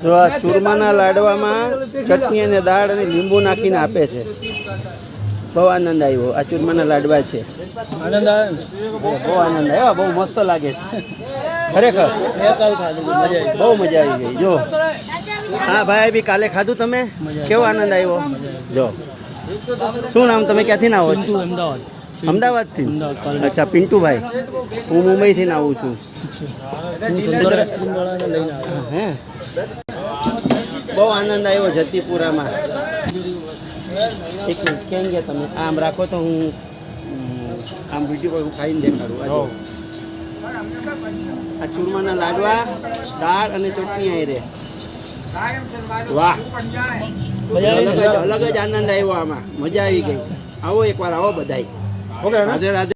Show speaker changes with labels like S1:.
S1: જો આ ચૂરમાના લાડવામાં ચટણી અને દાળ અને લીંબુ નાખીને આપે છે. બહુ આનંદ આવ્યો. આ ચૂરમાના લાડવા છે.
S2: આનંદ આવે ને?
S1: બહુ આનંદ આવ્યો. બહુ મસ્ત લાગે છે ખરેખર. બહુ મજા આવી ગઈ. જો હા ભાઈ બી કાલે ખાધું તમે? કેવો આનંદ આવ્યો? જો શું નામ? તમે ક્યાંથી ના આવો છો?
S2: અમદાવાદ.
S1: અમદાવાદથી? અચ્છા પિન્ટુભાઈ. હું મુંબઈથી ના આવું છું. હે બહુ આનંદ આવ્યો જતીપુરામાં. એક મિનિટ કેમ ગયા તમે? આમ રાખો તો હું આમ વિડીયો હું ખાઈને દેખાડું. આ ચૂરમાના લાડવા, દાળ અને ચટણી આવી રે. વાહ, અલગ જ આનંદ આવ્યો આમાં. મજા આવી ગઈ. આવો એકવાર આવો બધાય. રાધે રાધે.